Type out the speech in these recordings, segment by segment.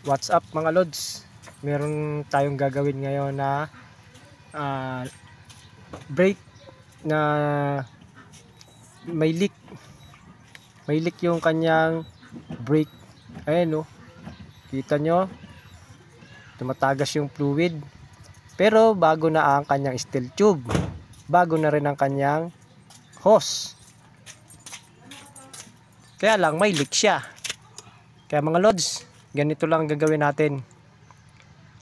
What's up mga lods? Meron tayong gagawin ngayon na brake na may leak. May leak yung kanyang brake. Ayan oh. Kita nyo? Tumatagas yung fluid. Pero bago na ang kanyang steel tube. Bago na rin ang kanyang hose. Kaya lang may leak siya. Kaya mga lods, ganito lang gagawin natin.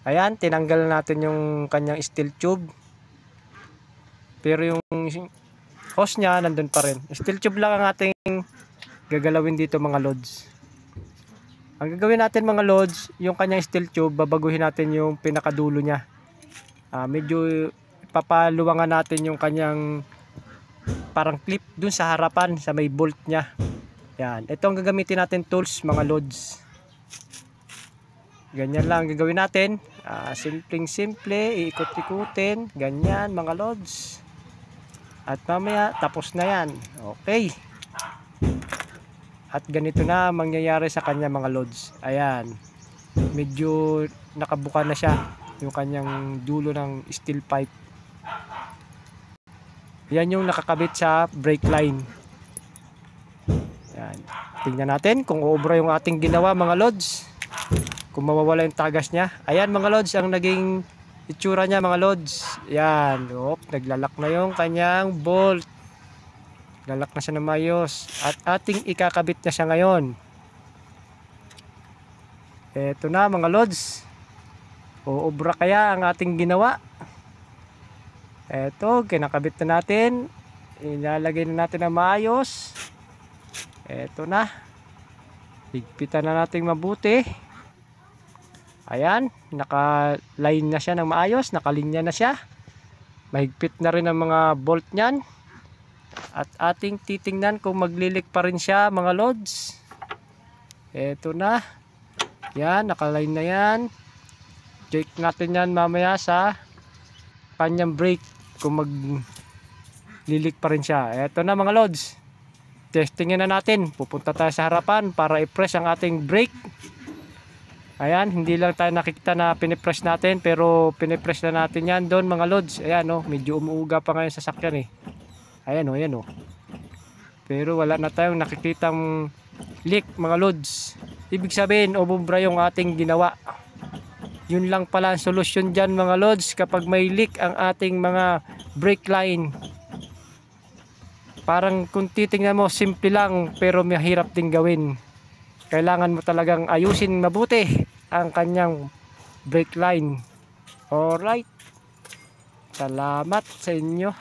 Ayan, tinanggal natin yung kanyang steel tube. Pero yung hose niya nandun pa rin. Steel tube lang ang ating gagalawin dito mga lods. Ang gagawin natin mga lods, yung kanyang steel tube, babaguhin natin yung pinakadulo niya. Medyo papaluwangan natin yung kanyang parang clip dun sa harapan, sa may bolt niya. Yan, ito ang gagamitin natin tools mga lods. Ganyan lang gagawin natin. Simpleng-simple, iikot-ikutin. Ganyan mga lods. At mamaya, tapos na yan. Okay. At ganito na mangyayari sa kanya mga lods. Ayan. Medyo nakabuka na siya. Yung kanyang dulo ng steel pipe. Yan yung nakakabit sa brake line. Ayan. Tingnan natin kung uubra yung ating ginawa mga lods. Kung mawawala yung tagas niya. Ayan mga lods, ang naging itsura niya mga lods. Yan. Naglalak na yung kanyang bolt. Lalak na siya ng mayos. At ating ikakabit na siya ngayon. Eto na mga lods. Uubra kaya ang ating ginawa. Eto, kinakabit na natin. Ilalagay na natin ng maayos. Eto na. Higpitan na natin mabuti. Ayan, naka-line na siya ng maayos, nakalinya na siya. Mahigpit na rin ang mga bolt niyan. At ating titingnan kung maglilik pa rin siya mga lods. Eto na. Yan, naka-line na yan. Check natin yan mamaya sa kanyang brake kung maglilik pa rin siya. Eto na mga lods. Testingin na natin. Pupunta tayo sa harapan para i-press ang ating brake. Ayan, hindi lang tayo nakikita na pinipress natin, pero pinipress na natin yan doon mga lods. Ayan oh, medyo umuuga pa ngayon sa sasakyan eh. Ayan oh, ayan oh. Pero wala na tayong nakikitang leak mga lods. Ibig sabihin, ububra yung ating ginawa. Yun lang pala ang solusyon dyan mga lods kapag may leak ang ating mga brake line. Parang kung titingnan mo, simple lang pero mahirap din gawin. Kailangan mo talagang ayusin mabuti ang kanyang brake line. Alright. Salamat sa inyo.